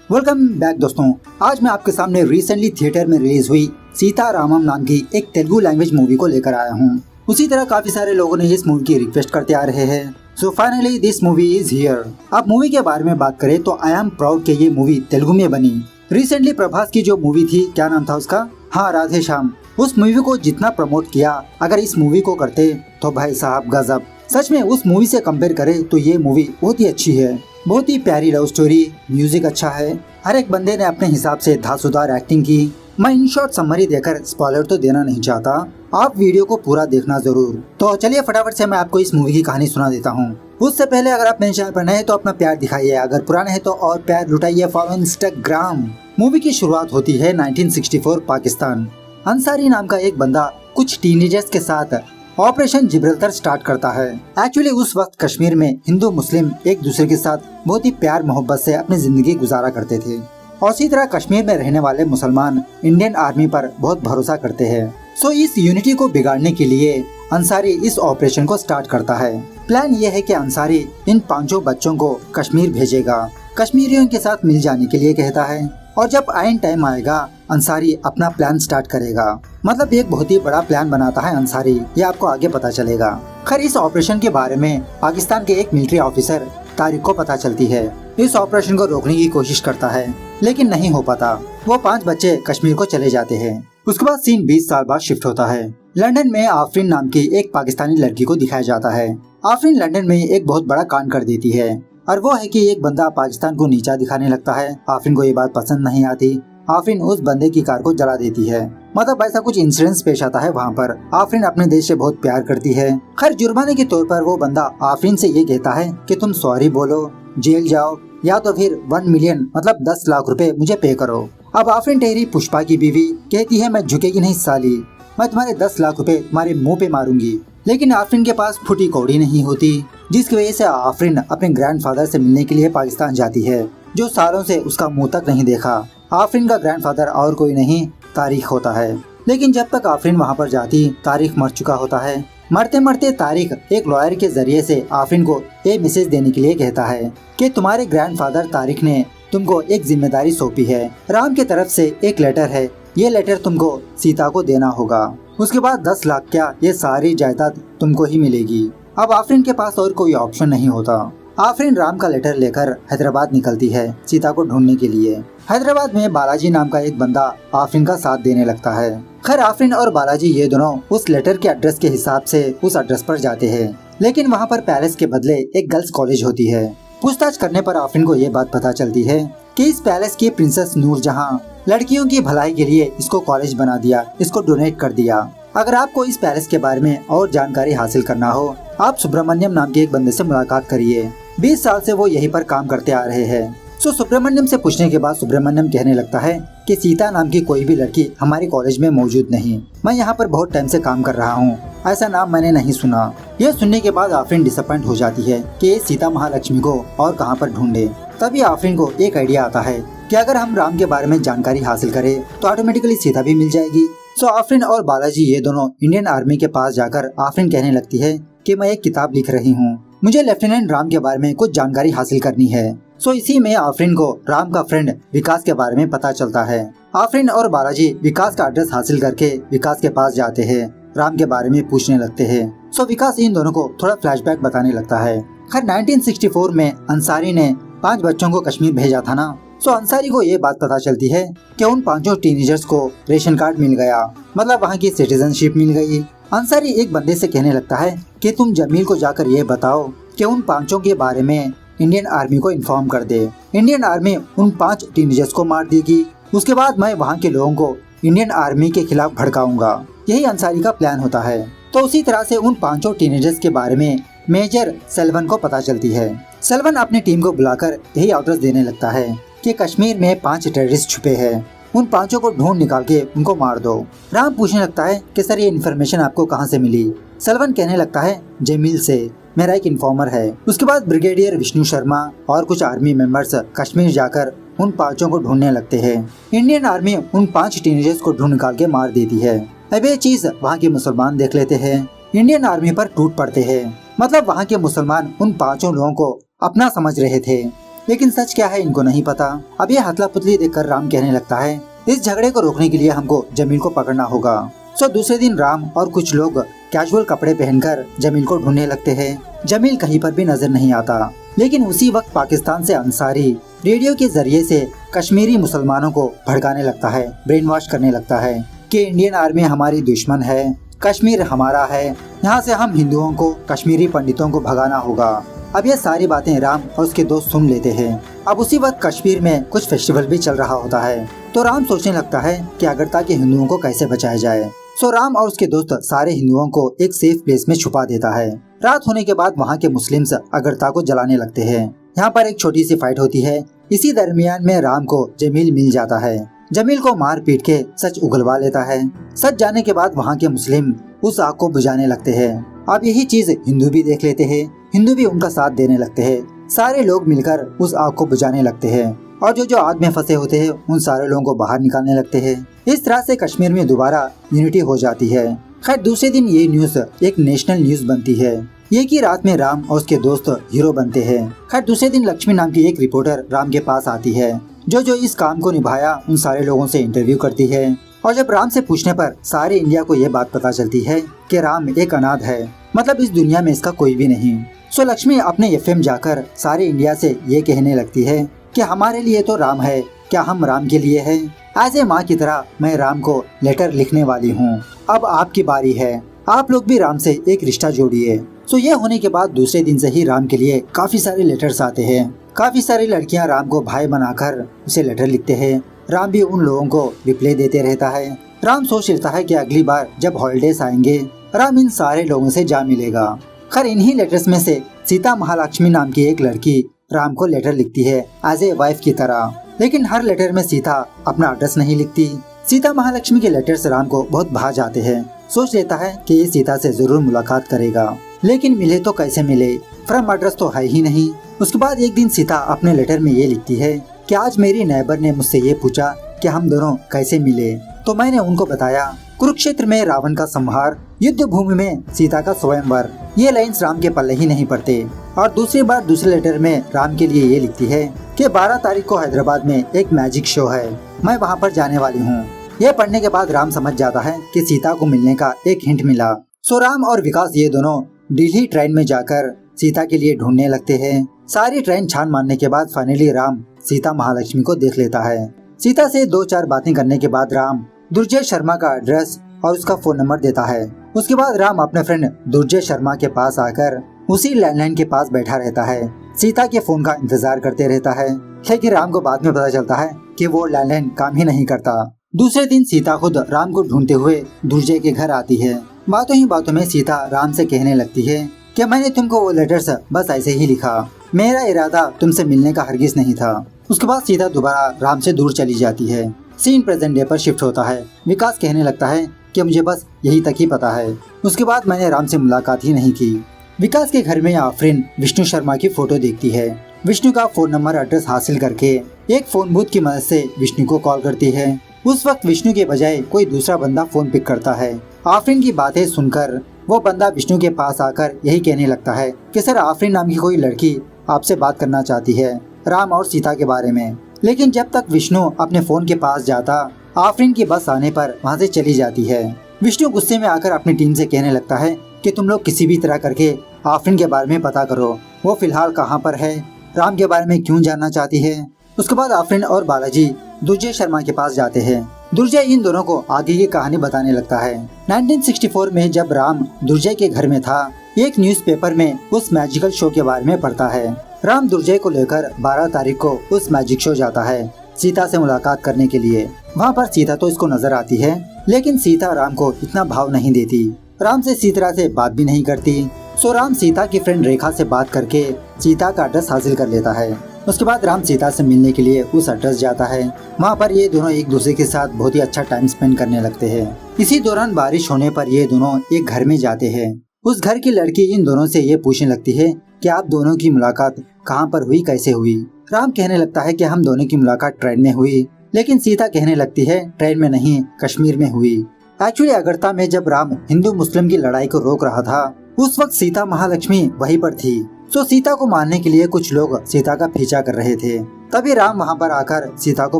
Welcome back दोस्तों। आज मैं आपके सामने रिसेंटली थिएटर में रिलीज हुई सीता रामम नाम की एक तेलुगु लैंग्वेज मूवी को लेकर आया हूँ। उसी तरह काफी सारे लोगों ने इस मूवी की रिक्वेस्ट करते आ रहे हैं। So finally this movie is here. अब मूवी के बारे में बात करें तो आई एम प्राउड कि ये मूवी तेलुगु में बनी। रिसेंटली प्रभास की जो मूवी थी, क्या नाम था उसका, हाँ राधे श्याम, उस मूवी को जितना प्रमोट किया, अगर इस मूवी को करते तो भाई साहब गजब। सच में उस मूवी से कंपेयर करें तो ये मूवी बहुत ही अच्छी है। बहुत ही प्यारी लव स्टोरी, म्यूजिक अच्छा है, हर एक बंदे ने अपने हिसाब से धांसूदार एक्टिंग की। मैं इन शॉर्ट समरी देकर स्पॉइलर तो देना नहीं चाहता, आप वीडियो को पूरा देखना जरूर। तो चलिए फटाफट से मैं आपको इस मूवी की कहानी सुना देता हूँ। उससे पहले अगर आप मेरे चैनल पर नए हैं तो अपना प्यार दिखाइए, अगर पुराने हैं तो और प्यार लुटाइए। Follow Instagram. मूवी की शुरुआत होती है 1964 पाकिस्तान। अंसारी नाम का एक बंदा कुछ टीनेजर्स के साथ ऑपरेशन जिब्राल्टर स्टार्ट करता है। एक्चुअली उस वक्त कश्मीर में हिंदू मुस्लिम एक दूसरे के साथ बहुत ही प्यार मोहब्बत से अपनी जिंदगी गुजारा करते थे, और इसी तरह कश्मीर में रहने वाले मुसलमान इंडियन आर्मी पर बहुत भरोसा करते हैं। सो इस यूनिटी को बिगाड़ने के लिए अंसारी इस ऑपरेशन को स्टार्ट करता है। प्लान ये है कि अंसारी इन 5 बच्चों को कश्मीर भेजेगा, कश्मीरियों के साथ मिल जाने के लिए कहता है, और जब आइन टाइम आएगा अंसारी अपना प्लान स्टार्ट करेगा। मतलब एक बहुत ही बड़ा प्लान बनाता है अंसारी, ये आपको आगे पता चलेगा। खैर इस ऑपरेशन के बारे में पाकिस्तान के एक मिलिट्री ऑफिसर तारिक को पता चलती है। इस ऑपरेशन को रोकने की कोशिश करता है लेकिन नहीं हो पाता। वो 5 बच्चे कश्मीर को चले जाते हैं। उसके बाद सीन 20 साल बाद शिफ्ट होता है। लंदन में आफरीन नाम की एक पाकिस्तानी लड़की को दिखाया जाता है। आफरीन लंदन में एक बहुत बड़ा कांड कर देती है, और वो है कि एक बंदा पाकिस्तान को नीचा दिखाने लगता है। आफरीन को ये बात पसंद नहीं आती। आफरीन उस बंदे की कार को जला देती है। मतलब ऐसा कुछ इंसिडेंस पेश आता है वहाँ पर। आफरीन अपने देश से बहुत प्यार करती है। खैर जुर्माने के तौर पर वो बंदा आफरीन से ये कहता है कि तुम सॉरी बोलो, जेल जाओ, या तो फिर 1 मिलियन मतलब 10 लाख रुपए मुझे पे करो। अब आफरीन ठहरी पुष्पा की बीवी कहती है मैं झुकेगी नहीं साली, मैं तुम्हारे 10 लाख रुपए तुम्हारे मुंह पे मारूंगी। लेकिन आफरीन के पास फुटी कौड़ी नहीं होती, जिसकी वजह से आफरीन अपने ग्रैंडफादर से मिलने के लिए पाकिस्तान जाती है, जो सालों से उसका मुंह तक नहीं देखा। आफरीन का ग्रैंडफादर और कोई नहीं तारिक होता है। लेकिन जब तक आफरीन वहाँ पर जाती तारिक मर चुका होता है। मरते मरते तारिक एक लॉयर के जरिए से आफरीन को एक मैसेज देने के लिए कहता है कि तुम्हारे ग्रैंडफादर तारिक ने तुमको एक जिम्मेदारी सौंपी है। राम की तरफ से एक लेटर है, ये लेटर तुमको सीता को देना होगा। उसके बाद 10 लाख क्या, ये सारी जायदाद तुमको ही मिलेगी। अब आफरीन के पास और कोई ऑप्शन नहीं होता। आफरीन राम का लेटर लेकर हैदराबाद निकलती है सीता को ढूंढने के लिए। हैदराबाद में बालाजी नाम का एक बंदा आफरीन का साथ देने लगता है। खैर आफरीन और बालाजी ये दोनों उस लेटर के एड्रेस के हिसाब से उस एड्रेस पर जाते हैं, लेकिन वहाँ पर पैलेस के बदले एक गर्ल्स कॉलेज होती है। पूछताछ करने पर आफरीन को ये बात पता चलती है कि इस पैलेस की प्रिंसेस नूरजहां लड़कियों की भलाई के लिए इसको कॉलेज बना दिया, इसको डोनेट कर दिया। अगर आपको इस पैलेस के बारे में और जानकारी हासिल करना हो, आप सुब्रमण्यम नाम के एक बंदे से मुलाकात करिए। 20 साल से वो यहीं पर काम करते आ रहे हैं। सो सुब्रमण्यम से पूछने के बाद सुब्रमण्यम कहने लगता है कि सीता नाम की कोई भी लड़की हमारे कॉलेज में मौजूद नहीं। मैं यहाँ पर बहुत टाइम से काम कर रहा हूँ, ऐसा नाम मैंने नहीं सुना। यह सुनने के बाद आफरीन डिसअपॉइंट हो जाती है कि सीता महालक्ष्मी को और कहाँ पर ढूंढे। तभी आफरीन को एक आइडिया आता है कि अगर हम राम के बारे में जानकारी हासिल करें तो ऑटोमेटिकली सीता भी मिल जाएगी। सो आफरीन और बालाजी ये दोनों इंडियन आर्मी के पास जाकर आफरीन कहने लगती है कि मैं एक किताब लिख रही हूँ, मुझे लेफ्टिनेंट राम के बारे में कुछ जानकारी हासिल करनी है। सो इसी में आफरीन को राम का फ्रेंड विकास के बारे में पता चलता है। आफरीन और बालाजी विकास का एड्रेस हासिल करके विकास के पास जाते हैं, राम के बारे में पूछने लगते हैं। सो विकास इन दोनों को थोड़ा फ्लैशबैक बताने लगता है। खैर 1964 में अंसारी ने 5 बच्चों को कश्मीर भेजा था ना। सो अंसारी को ये बात पता चलती है कि उन 5 टीनेजर्स को रेशन कार्ड मिल गया, मतलब वहाँ की सिटीजनशिप मिल गई। अंसारी एक बंदे से कहने लगता है कि तुम जमील को जाकर ये बताओ कि उन 5 के बारे में इंडियन आर्मी को इन्फॉर्म कर दे। इंडियन आर्मी उन 5 टीनेजर्स को मार देगी। उसके बाद मैं वहाँ के लोगों को इंडियन आर्मी के खिलाफ भड़काऊंगा। यही अंसारी का प्लान होता है। तो उसी तरह से उन 5 टीनेजर्स के बारे में मेजर सेल्वन को पता चलती है। सेल्वन अपनी टीम को बुलाकर यही ऑर्डर्स देने लगता है कि कश्मीर में 5 टेररिस्ट छुपे हैं, उन 5 को ढूंढ निकाल के उनको मार दो। राम पूछने लगता है कि सर ये इन्फॉर्मेशन आपको कहाँ से मिली। सेल्वन कहने लगता है जमील से, मेरा एक इन्फॉर्मर है। उसके बाद ब्रिगेडियर विष्णु शर्मा और कुछ आर्मी मेंबर्स कश्मीर जाकर उन 5 को ढूंढने लगते हैं। इंडियन आर्मी उन 5 टीनेजर्स को ढूंढ निकाल के मार देती है। अब ये चीज वहाँ के मुसलमान देख लेते हैं, इंडियन आर्मी पर टूट पड़ते हैं। मतलब वहाँ के मुसलमान उन 5 लोगों को अपना समझ रहे थे। लेकिन सच क्या है इनको नहीं पता। अब ये हथला पुतली देखकर राम कहने लगता है, इस झगड़े को रोकने के लिए हमको जमील को पकड़ना होगा। दूसरे दिन राम और कुछ लोग कैजुअल कपड़े पहनकर जमील को ढूंढने लगते हैं। जमील कहीं पर भी नजर नहीं आता। लेकिन उसी वक्त पाकिस्तान से अंसारी रेडियो के जरिए से कश्मीरी मुसलमानों को भड़काने लगता है, ब्रेन वॉश करने लगता है कि इंडियन आर्मी हमारी दुश्मन है, कश्मीर हमारा है, यहाँ से हम हिंदुओं को, कश्मीरी पंडितों को भगाना होगा। अब ये सारी बातें राम और उसके दोस्त सुन लेते हैं। अब उसी वक्त कश्मीर में कुछ फेस्टिवल भी चल रहा होता है, तो राम सोचने लगता है कि अगरता के हिंदुओं को कैसे बचाया जाए। राम और उसके दोस्त सारे हिंदुओं को एक सेफ प्लेस में छुपा देता है। रात होने के बाद वहाँ के मुस्लिम्स अगरता को जलाने लगते हैं। यहाँ पर एक छोटी सी फाइट होती है। इसी दरमियान में राम को जमील मिल जाता है। जमील को मार पीट के सच उगलवा लेता है। सच जाने के बाद वहाँ के मुस्लिम उस आग को बुझाने लगते हैं। अब यही चीज हिंदू भी देख लेते हैं। हिंदू भी उनका साथ देने लगते हैं। सारे लोग मिलकर उस आग को बुझाने लगते हैं और जो आग में फंसे होते हैं उन सारे लोगों को बाहर निकालने लगते हैं। इस तरह से कश्मीर में दोबारा यूनिटी हो जाती है। खैर दूसरे दिन ये न्यूज एक नेशनल न्यूज बनती है। ये की रात में राम और उसके दोस्त हीरो बनते हैं। खैर दूसरे दिन लक्ष्मी नाम की एक रिपोर्टर राम के पास आती है, जो इस काम को निभाया उन सारे लोगों से इंटरव्यू करती है। और जब राम से पूछने पर सारे इंडिया को ये बात पता चलती है कि राम एक अनाथ है, मतलब इस दुनिया में इसका कोई भी नहीं। लक्ष्मी अपने एफएम जाकर सारे इंडिया से ये कहने लगती है कि हमारे लिए तो राम है, क्या हम राम के लिए है? ऐसे माँ की तरह मैं राम को लेटर लिखने वाली हूँ। अब आपकी बारी है, आप लोग भी राम से एक रिश्ता जोड़िए। ये होने के बाद दूसरे दिन से ही राम के लिए काफी सारे लेटर्स आते हैं। काफी सारी लड़कियाँ राम को भाई बनाकर उसे लेटर लिखते हैं। राम भी उन लोगों को रिप्लाई देते रहता है। राम सोच लेता है कि अगली बार जब हॉलिडेज आएंगे राम इन सारे लोगों से जा मिलेगा। खैर इन्हीं लेटर्स में से सीता महालक्ष्मी नाम की एक लड़की राम को लेटर लिखती है एज ए वाइफ की तरह। लेकिन हर लेटर में सीता अपना एड्रेस नहीं लिखती। सीता महालक्ष्मी के लेटर्स राम को बहुत भा जाते हैं। सोच लेता है कि ये सीता से जरूर मुलाकात करेगा, लेकिन मिले तो कैसे मिले, फ्रॉम एड्रेस तो है ही नहीं। उसके बाद एक दिन सीता अपने लेटर में ये लिखती है कि आज मेरी नेबर ने मुझसे ये पूछा कि हम दोनों कैसे मिले, तो मैंने उनको बताया कुरुक्षेत्र में रावण का संहार, युद्ध भूमि में सीता का स्वयंवर। ये लाइन्स राम के पल्ले ही नहीं पड़ते। और दूसरी बार दूसरे लेटर में राम के लिए ये लिखती है कि 12 तारीख को हैदराबाद में एक मैजिक शो है, मैं वहाँ पर जाने वाली हूँ। ये पढ़ने के बाद राम समझ जाता है कि सीता को मिलने का एक हिंट मिला। राम और विकास ये दोनों दिल्ली ट्रेन में जाकर सीता के लिए ढूंढने लगते हैं। सारी ट्रेन छान मारने के बाद फाइनली राम सीता महालक्ष्मी को देख लेता है। सीता से 2-4 बातें करने के बाद राम दुर्जय शर्मा का एड्रेस और उसका फोन नंबर देता है। उसके बाद राम अपने फ्रेंड दुर्जय शर्मा के पास आकर उसी लैंडलाइन के पास बैठा रहता है। सीता के फोन का इंतजार करते रहता है, लेकिन राम को बाद में पता चलता है कि वो लैंडलाइन काम ही नहीं करता। दूसरे दिन सीता खुद राम को ढूंढते हुए दुर्जय के घर आती है। बातों ही बातों में सीता राम से कहने लगती है कि मैंने तुमको वो लेटर्स बस ऐसे ही लिखा, मेरा इरादा तुमसे मिलने का हरगिज नहीं था। उसके बाद सीता दोबारा राम से दूर चली जाती है। सीन प्रेजेंट डे पर शिफ्ट होता है। विकास कहने लगता है कि मुझे बस यही तक ही पता है, उसके बाद मैंने राम से मुलाकात ही नहीं की। विकास के घर में आफरीन विष्णु शर्मा की फोटो देखती है। विष्णु का फोन नंबर एड्रेस हासिल करके एक फोन बूथ की मदद से विष्णु को कॉल करती है। उस वक्त विष्णु के बजाय कोई दूसरा बंदा फोन पिक करता है। आफरीन की बातें सुनकर वो बंदा विष्णु के पास आकर यही कहने लगता है कि सर आफरीन नाम की कोई लड़की आपसे बात करना चाहती है राम और सीता के बारे में। लेकिन जब तक विष्णु अपने फोन के पास जाता, आफरीन की बस आने पर वहाँ से चली जाती है। विष्णु गुस्से में आकर अपनी टीम से कहने लगता है कि तुम लोग किसी भी तरह करके आफरीन के बारे में पता करो, वो फिलहाल कहाँ पर है, राम के बारे में क्यों जानना चाहती है। उसके बाद आफरीन और बालाजी दुर्जय शर्मा के पास जाते हैं। दुर्जय इन दोनों को आगे की कहानी बताने लगता है। 1964 में जब राम दुर्जय के घर में था, एक न्यूज़पेपर में उस मैजिकल शो के बारे में पढ़ता है। राम दुर्जय को लेकर 12 तारीख को उस मैजिक शो जाता है सीता से मुलाकात करने के लिए। वहाँ पर सीता तो इसको नजर आती है, लेकिन सीता राम को इतना भाव नहीं देती। राम से इसी तरह से बात भी नहीं करती। राम सीता की फ्रेंड रेखा से बात करके सीता का एड्रेस हासिल कर लेता है। उसके बाद राम सीता से मिलने के लिए उस एड्रेस जाता है। वहाँ पर ये दोनों एक दूसरे के साथ बहुत ही अच्छा टाइम स्पेंड करने लगते हैं। इसी दौरान बारिश होने पर ये दोनों एक घर में जाते हैं। उस घर की लड़की इन दोनों से ये पूछने लगती है कि आप दोनों की मुलाकात कहाँ पर हुई, कैसे हुई। राम कहने लगता है कि हम दोनों की मुलाकात ट्रेन में हुई, लेकिन सीता कहने लगती है ट्रेन में नहीं, कश्मीर में हुई। एक्चुअली अगरता में जब राम हिंदू मुस्लिम की लड़ाई को रोक रहा था, उस वक्त सीता महालक्ष्मी वहीं पर थी। सो सीता को मारने के लिए कुछ लोग सीता का पीछा कर रहे थे। तभी राम वहाँ पर आकर सीता को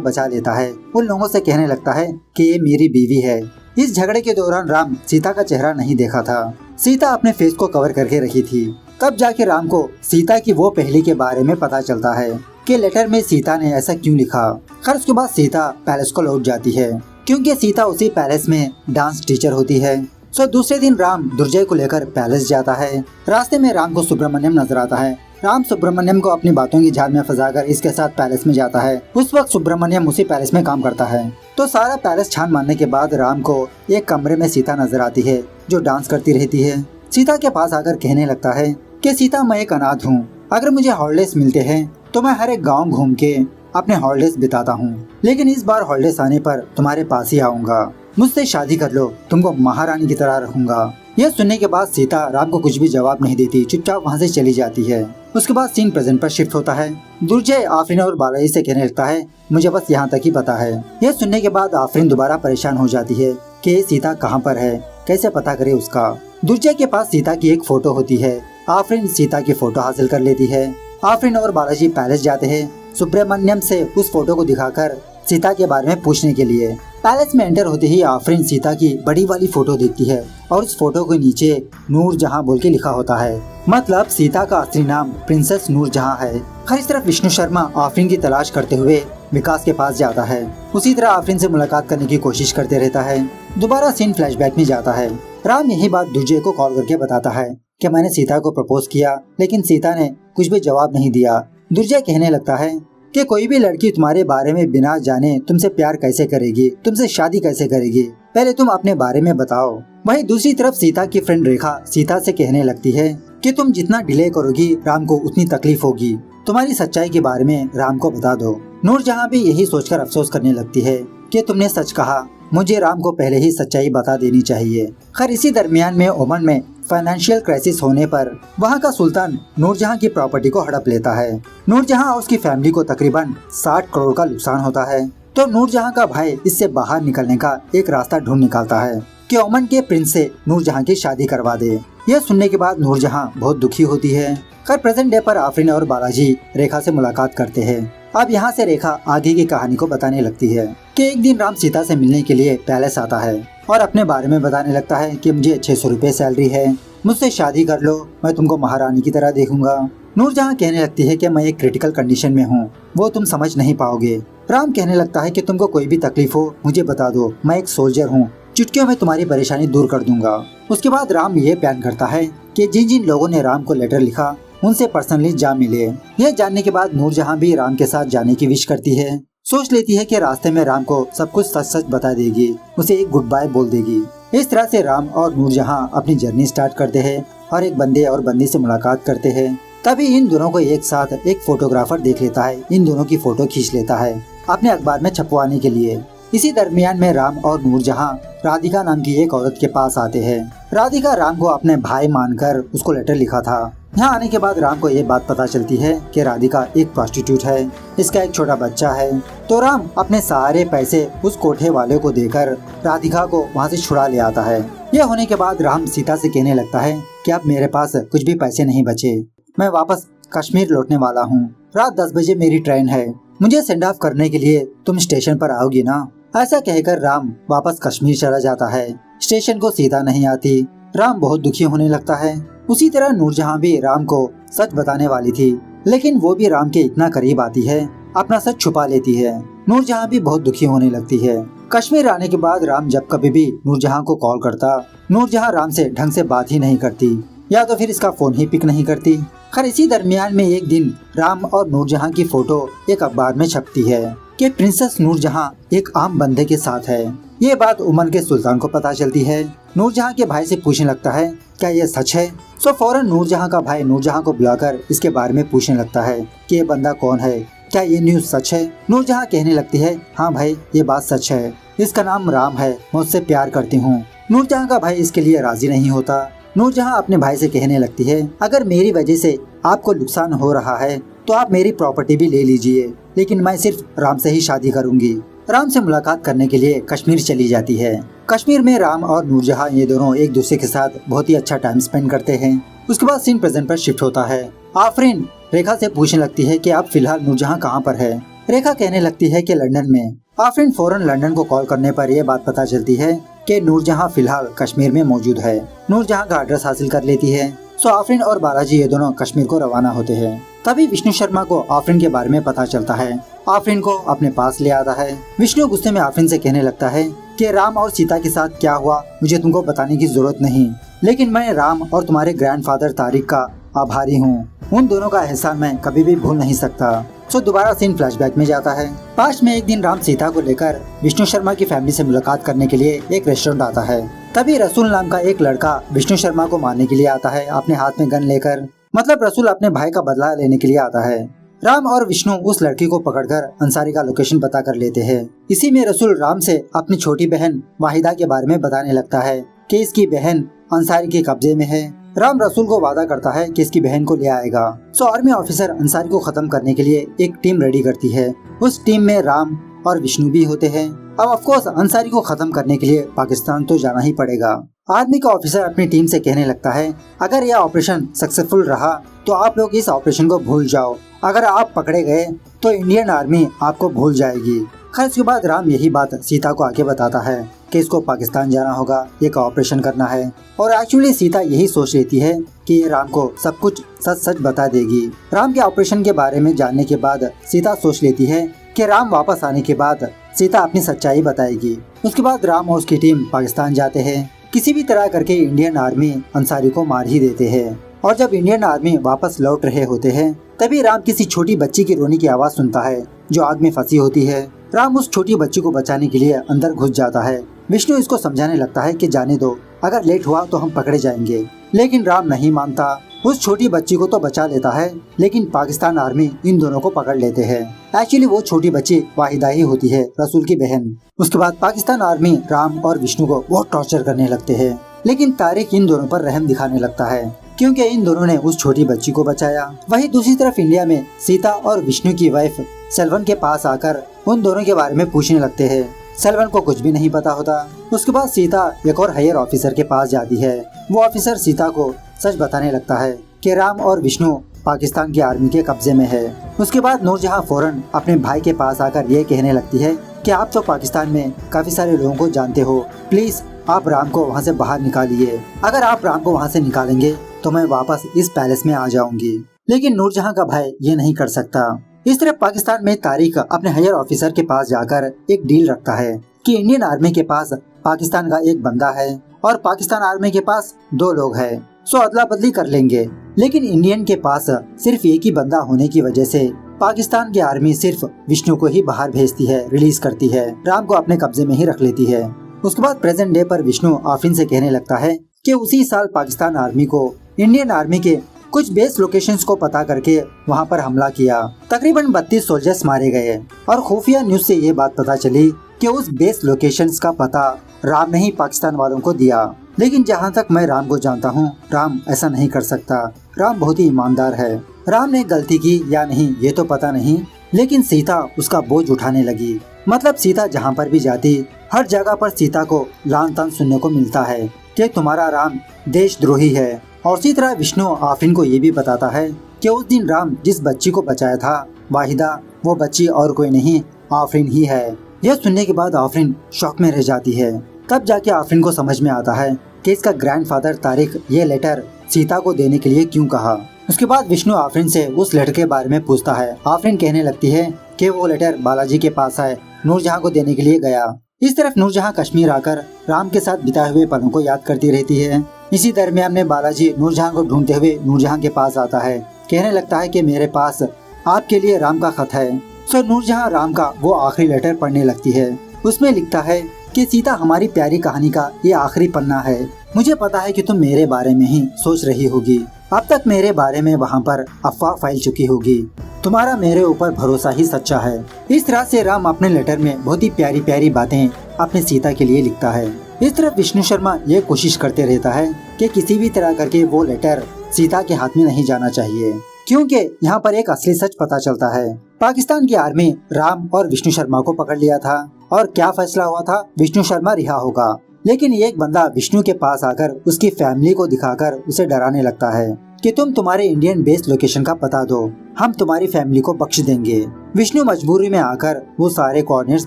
बचा लेता है। उन लोगों से कहने लगता है कि ये मेरी बीवी है। इस झगड़े के दौरान राम सीता का चेहरा नहीं देखा था। सीता अपने फेस को कवर करके रखी थी। तब जाके राम को सीता की वो पहली के बारे में पता चलता है कि लेटर में सीता ने ऐसा क्यों लिखा। खैर उसके बाद सीता पैलेस को लौट जाती है क्योंकि सीता उसी पैलेस में डांस टीचर होती है। सो दूसरे दिन राम दुर्जय को लेकर पैलेस जाता है। रास्ते में राम को सुब्रमण्यम नजर आता है। राम सुब्रमण्यम को अपनी बातों की झाल में फंसाकर इसके साथ पैलेस में जाता है। उस वक्त सुब्रमण्यम उसी पैलेस में काम करता है। तो सारा पैलेस छान मारने के बाद राम को एक कमरे में सीता नजर आती है जो डांस करती रहती है। सीता के पास आकर कहने लगता है कि सीता मैं एक अनाथ हूँ, अगर मुझे हॉलिडेज मिलते हैं तो मैं हर एक गाँव घूम के अपने हॉलिडेज बिताता हूँ, लेकिन इस बार हॉलिडेज आने पर तुम्हारे पास ही आऊंगा। मुझसे शादी कर लो, तुमको महारानी की तरह रखूंगा। यह सुनने के बाद सीता राम को कुछ भी जवाब नहीं देती, चुपचाप वहाँ से चली जाती है। उसके बाद सीन प्रेजेंट पर शिफ्ट होता है। दुर्जय आफरीन और बालाजी से कहने लगता है मुझे बस यहाँ तक ही पता है। यह सुनने के बाद आफरीन दोबारा परेशान हो जाती है कि सीता कहाँ पर है, कैसे पता करे उसका। दुर्जय के पास सीता की एक फोटो होती है। आफरीन सीता की फोटो हासिल कर लेती है। आफरीन और बालाजी पैलेस जाते हैं सुब्रमण्यम से उस फोटो को दिखाकर सीता के बारे में पूछने के लिए। पैलेस में एंटर होते ही आफरीन सीता की बड़ी वाली फोटो देखती है और उस फोटो के नीचे नूरजहां बोल के लिखा होता है, मतलब सीता का असली नाम प्रिंसेस नूरजहां है। खैर इस तरफ विष्णु शर्मा आफरीन की तलाश करते हुए विकास के पास जाता है। उसी तरह आफरीन से मुलाकात करने की कोशिश करते रहता है। दोबारा सीन फ्लैशबैक में जाता है। राम यही बात दुर्जय को कॉल करके बताता है कि मैंने सीता को प्रपोज किया, लेकिन सीता ने कुछ भी जवाब नहीं दिया। दुर्जय कहने लगता है कि कोई भी लड़की तुम्हारे बारे में बिना जाने तुमसे प्यार कैसे करेगी, तुमसे शादी कैसे करेगी, पहले तुम अपने बारे में बताओ। वहीं दूसरी तरफ सीता की फ्रेंड रेखा सीता से कहने लगती है कि तुम जितना डिले करोगी राम को उतनी तकलीफ होगी, तुम्हारी सच्चाई के बारे में राम को बता दो। नूरजहां भी यही सोचकर अफसोस करने लगती है कि तुमने सच कहा, मुझे राम को पहले ही सच्चाई बता देनी चाहिए। खैर इसी दरमियान में ओमान में फाइनेंशियल क्राइसिस होने पर वहाँ का सुल्तान नूरजहां की प्रॉपर्टी को हड़प लेता है। नूरजहां और उसकी फैमिली को तकरीबन 60 करोड़ का नुकसान होता है। तो नूरजहां का भाई इससे बाहर निकलने का एक रास्ता ढूंढ निकालता है कि ओमान के प्रिंस से नूरजहां की शादी करवा दे। यह सुनने के बाद नूरजहां बहुत दुखी होती है। खैर प्रेजेंट डे पर आफरीन और बालाजी रेखा से मुलाकात करते हैं। अब यहाँ से रेखा आगे की कहानी को बताने लगती है कि एक दिन राम सीता से मिलने के लिए पैलेस आता है और अपने बारे में बताने लगता है कि मुझे 600 रुपए सैलरी है, मुझसे शादी कर लो, मैं तुमको महारानी की तरह देखूंगा। नूरजहां कहने लगती है कि मैं एक क्रिटिकल कंडीशन में हूँ, वो तुम समझ नहीं पाओगे। राम कहने लगता है कि तुमको कोई भी तकलीफ हो मुझे बता दो, मैं एक सोल्जर हूँ, चुटकियों में तुम्हारी परेशानी दूर कर दूंगा। उसके बाद राम ये प्लान करता है कि जिन जिन लोगों ने राम को लेटर लिखा उनसे पर्सनली जा मिले। यह जानने के बाद नूरजहां भी राम के साथ जाने की विश करती है। सोच लेती है कि रास्ते में राम को सब कुछ सच सच बता देगी, उसे एक गुड बाय बोल देगी। इस तरह से राम और नूरजहां अपनी जर्नी स्टार्ट करते हैं और एक बंदे और बंदी से मुलाकात करते हैं। तभी इन दोनों को एक साथ एक फोटोग्राफर देख लेता है, इन दोनों की फोटो खींच लेता है अपने अखबार में छपवाने के लिए। इसी दरमियान में राम और नूरजहां राधिका नाम की एक औरत के पास आते हैं। राधिका राम को अपने भाई मानकर उसको लेटर लिखा था। यहाँ आने के बाद राम को ये बात पता चलती है कि राधिका एक प्रोस्टिट्यूट है, इसका एक छोटा बच्चा है। तो राम अपने सारे पैसे उस कोठे वाले को देकर राधिका को वहाँ से छुड़ा ले आता है। यह होने के बाद राम सीता से कहने लगता है कि अब मेरे पास कुछ भी पैसे नहीं बचे, मैं वापस कश्मीर लौटने वाला हूँ। रात 10 बजे मेरी ट्रेन है, मुझे सेंड ऑफ करने के लिए तुम स्टेशन पर आओगी ना। ऐसा कहकर राम वापस कश्मीर चला जाता है। स्टेशन को सीता नहीं आती। राम बहुत दुखी होने लगता है। उसी तरह नूरजहां भी राम को सच बताने वाली थी, लेकिन वो भी राम के इतना करीब आती है, अपना सच छुपा लेती है। नूरजहां भी बहुत दुखी होने लगती है। कश्मीर आने के बाद राम जब कभी भी नूरजहां को कॉल करता, नूरजहां राम से ढंग से बात ही नहीं करती, या तो फिर इसका फोन ही पिक नहीं करती। खैर इसी दरमियान में एक दिन राम और नूरजहां की फोटो एक अखबार में छपती है कि प्रिंसेस नूरजहां एक आम बंदे के साथ है। ये बात ओमान के सुल्तान को पता चलती है। नूरजहां के भाई से पूछने लगता है क्या ये सच है। सो फौरन नूरजहां का भाई नूरजहां को बुलाकर इसके बारे में पूछने लगता है कि ये बंदा कौन है, क्या ये न्यूज सच है। नूरजहां कहने लगती है हाँ भाई ये बात सच है, इसका नाम राम है, मैं उससे प्यार करती हूँ। नूरजहां का भाई इसके लिए राजी नहीं होता। नूरजहां अपने भाई से कहने लगती है अगर मेरी वजह से आपको नुकसान हो रहा है तो आप मेरी प्रॉपर्टी भी ले लीजिए, लेकिन मैं सिर्फ राम से ही शादी करूंगी। राम से मुलाकात करने के लिए कश्मीर चली जाती है। कश्मीर में राम और नूरजहां ये दोनों एक दूसरे के साथ बहुत ही अच्छा टाइम स्पेंड करते हैं। उसके बाद सीन प्रेजेंट पर शिफ्ट होता है। आफरीन रेखा से पूछने लगती है कि अब फिलहाल नूरजहां कहाँ पर है। रेखा कहने लगती है कि लंदन में। आफरीन फौरन लंदन को कॉल करने पर यह बात पता चलती है कि नूरजहां फिलहाल कश्मीर में मौजूद है। नूरजहां का एड्रेस हासिल कर लेती है। सो आफरीन और बालाजी ये दोनों कश्मीर को रवाना होते हैं। तभी विष्णु शर्मा को आफरीन के बारे में पता चलता है। आफरीन को अपने पास ले आता है। विष्णु गुस्से में आफरीन से कहने लगता है कि राम और सीता के साथ क्या हुआ मुझे तुमको बताने की जरूरत नहीं, लेकिन मैं राम और तुम्हारे ग्रैंडफादर तारिक का आभारी हूँ। उन दोनों का एहसान मैं कभी भी भूल नहीं सकता। सो दोबारा सीन फ्लैशबैक में जाता है। पास्ट में एक दिन राम सीता को लेकर विष्णु शर्मा की फैमिली से मुलाकात करने के लिए एक रेस्टोरेंट आता है। तभी रसूल नाम का एक लड़का विष्णु शर्मा को मारने के लिए आता है, अपने हाथ में गन लेकर। मतलब रसूल अपने भाई का बदला लेने के लिए आता है। राम और विष्णु उस लड़की को पकड़कर अंसारी का लोकेशन पता कर लेते हैं। इसी में रसूल राम से अपनी छोटी बहन वाहिदा के बारे में बताने लगता है कि इसकी बहन अंसारी के कब्जे में है। राम रसूल को वादा करता है कि इसकी बहन को ले आएगा। सो आर्मी ऑफिसर अंसारी को खत्म करने के लिए एक टीम रेडी करती है। उस टीम में राम और विष्णु भी होते हैं। अब ऑफ कोर्स अंसारी को खत्म करने के लिए पाकिस्तान तो जाना ही पड़ेगा। आर्मी का ऑफिसर अपनी टीम से कहने लगता है अगर यह ऑपरेशन सक्सेसफुल रहा तो आप लोग इस ऑपरेशन को भूल जाओ, अगर आप पकड़े गए तो इंडियन आर्मी आपको भूल जाएगी। खैर इसके बाद राम यही बात सीता को आके बताता है कि इसको पाकिस्तान जाना होगा, ये का ऑपरेशन करना है। और एक्चुअली सीता यही सोच लेती है कि ये राम को सब कुछ सच सच बता देगी। राम के ऑपरेशन के बारे में जानने के बाद सीता सोच लेती है कि राम वापस आने के बाद सीता अपनी सच्चाई बताएगी। उसके बाद राम और उसकी टीम पाकिस्तान जाते हैं। किसी भी तरह करके इंडियन आर्मी अंसारी को मार ही देते हैं। और जब इंडियन आर्मी वापस लौट रहे होते हैं तभी राम किसी छोटी बच्ची की रोने की आवाज सुनता है जो आग में फंसी होती है। राम उस छोटी बच्ची को बचाने के लिए अंदर घुस जाता है। विष्णु इसको समझाने लगता है कि जाने दो, अगर लेट हुआ तो हम पकड़े जाएंगे, लेकिन राम नहीं मानता। उस छोटी बच्ची को तो बचा लेता है लेकिन पाकिस्तान आर्मी इन दोनों को पकड़ लेते हैं। एक्चुअली वो छोटी बच्ची वाहिदा ही होती है, रसूल की बहन। उसके बाद पाकिस्तान आर्मी राम और विष्णु को बहुत टॉर्चर करने लगते हैं, लेकिन तारिक इन दोनों पर रहम दिखाने लगता है क्योंकि इन दोनों ने उस छोटी बच्ची को बचाया। वहीं दूसरी तरफ इंडिया में सीता और विष्णु की वाइफ सेल्वन के पास आकर उन दोनों के बारे में पूछने लगते हैं। सेल्वन को कुछ भी नहीं पता होता। उसके बाद सीता एक और हायर ऑफिसर के पास जाती है। वो ऑफिसर सीता को सच बताने लगता है कि राम और विष्णु पाकिस्तान की आर्मी के कब्जे में है। उसके बाद नूरजहां फौरन अपने भाई के पास आकर ये कहने लगती है कि आप तो पाकिस्तान में काफी सारे लोगों को जानते हो, प्लीज आप राम को वहाँ से बाहर निकालिए। अगर आप राम को वहाँ से निकालेंगे तो मैं वापस इस पैलेस में आ जाऊंगी। लेकिन नूरजहां का भाई ये नहीं कर सकता। इस तरह पाकिस्तान में तारिक अपने हायर ऑफिसर के पास जाकर एक डील रखता है कि इंडियन आर्मी के पास पाकिस्तान का एक बंदा है और पाकिस्तान आर्मी के पास 2 लोग हैं, सो अदला बदली कर लेंगे। लेकिन इंडियन के पास सिर्फ एक ही बंदा होने की वजह से पाकिस्तान की आर्मी सिर्फ विष्णु को ही बाहर भेजती है, रिलीज करती है, राम को अपने कब्जे में ही रख लेती है। उसके बाद प्रेजेंट डे पर विष्णु आफरीन से कहने लगता है कि उसी साल पाकिस्तान आर्मी को इंडियन आर्मी के कुछ बेस लोकेशंस को पता करके वहां पर हमला किया। तकरीबन 32 सोल्जर्स मारे गए और खुफिया न्यूज से ये बात पता चली कि उस बेस लोकेशंस का पता राम ने ही पाकिस्तान वालों को दिया। लेकिन जहां तक मैं राम को जानता हूं, राम ऐसा नहीं कर सकता। राम बहुत ही ईमानदार है। राम ने गलती की या नहीं ये तो पता नहीं, लेकिन सीता उसका बोझ उठाने लगी। मतलब सीता जहां पर भी जाती हर जगह पर सीता को लान तान सुनने को मिलता है कि तुम्हारा राम देशद्रोही है। और इसी तरह विष्णु आफरीन को ये भी बताता है कि उस दिन राम जिस बच्ची को बचाया था वाहिदा, वो बच्ची और कोई नहीं आफरीन ही है। यह सुनने के बाद आफरीन शॉक में रह जाती है। तब जाके आफरीन को समझ में आता है कि इसका ग्रैंडफादर तारिक ये लेटर सीता को देने के लिए क्यों कहा। उसके बाद विष्णु आफरीन से उस लेटर के बारे में पूछता है। आफरीन कहने लगती है कि वो लेटर बालाजी के पास है, नूरजहां को देने के लिए गया। इस तरफ नूरजहां कश्मीर आकर राम के साथ बिताए हुए पलों को याद करती रहती है। इसी दरमियान में बालाजी नूरजहां को ढूंढते हुए नूरजहां के पास आता है। कहने लगता है कि मेरे पास आपके लिए राम का खत है। सो नूरजहां राम का वो आखिरी लेटर पढ़ने लगती है। उसमें लिखता है कि सीता हमारी प्यारी कहानी का ये आखिरी पन्ना है। मुझे पता है कि तुम मेरे बारे में ही सोच रही होगी। अब तक मेरे बारे में वहाँ पर अफवाह फैल चुकी होगी। तुम्हारा मेरे ऊपर भरोसा ही सच्चा है। इस तरह से राम अपने लेटर में बहुत ही प्यारी प्यारी बातें अपने सीता के लिए लिखता है। इस तरफ विष्णु शर्मा ये कोशिश करते रहता है कि किसी भी तरह करके वो लेटर सीता के हाथ में नहीं जाना चाहिए, क्योंकि यहाँ पर एक असली सच पता चलता है। पाकिस्तान की आर्मी राम और विष्णु शर्मा को पकड़ लिया था और क्या फैसला हुआ था, विष्णु शर्मा रिहा होगा। लेकिन एक बंदा विष्णु के पास आकर उसकी फैमिली को दिखाकर उसे डराने लगता है कि तुम तुम्हारे इंडियन बेस लोकेशन का पता दो, हम तुम्हारी फैमिली को बख्श देंगे। विष्णु मजबूरी में आकर वो सारे कोऑर्डिनेट्स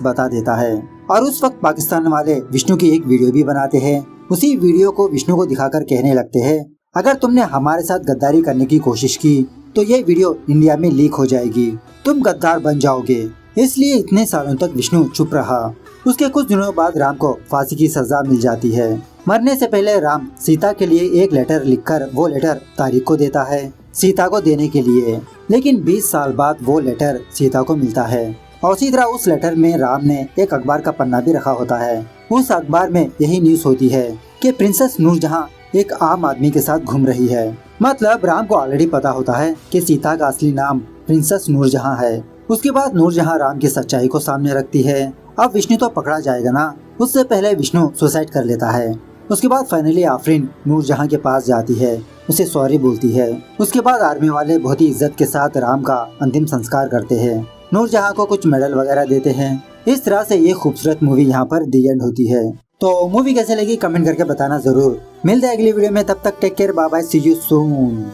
बता देता है और उस वक्त पाकिस्तान वाले विष्णु की एक वीडियो भी बनाते हैं। उसी वीडियो को विष्णु को दिखाकर कहने लगते हैं, अगर तुमने हमारे साथ गद्दारी करने की कोशिश की तो ये वीडियो इंडिया में लीक हो जाएगी, तुम गद्दार बन जाओगे। इसलिए इतने सालों तक विष्णु चुप रहा। उसके कुछ दिनों बाद राम को फांसी की सजा मिल जाती है। मरने से पहले राम सीता के लिए एक लेटर लिखकर वो लेटर तारिक को देता है सीता को देने के लिए। लेकिन 20 साल बाद वो लेटर सीता को मिलता है और उसी तरह उस लेटर में राम ने एक अखबार का पन्ना भी रखा होता है। उस अखबार में यही न्यूज़ होती है कि प्रिंसेस नूरजहां एक आम आदमी के साथ घूम रही है। मतलब राम को ऑलरेडी पता होता है कि सीता का असली नाम प्रिंसेस नूरजहां है। उसके बाद नूरजहां राम की सच्चाई को सामने रखती है। अब विष्णु तो पकड़ा जाएगा ना, उससे पहले विष्णु सुसाइड कर लेता है। उसके बाद फाइनली आफरीन नूरजहां के पास जाती है, उसे सॉरी बोलती है। उसके बाद आर्मी वाले बहुत ही इज्जत के साथ राम का अंतिम संस्कार करते हैं। नूरजहां को कुछ मेडल वगैरह देते हैं। इस तरह से ये खूबसूरत मूवी यहाँ पर दी एंड होती है। तो मूवी कैसे लगी कमेंट करके बताना जरूर। मिलते हैं अगली वीडियो में, तब तक take care, bye bye, see you soon.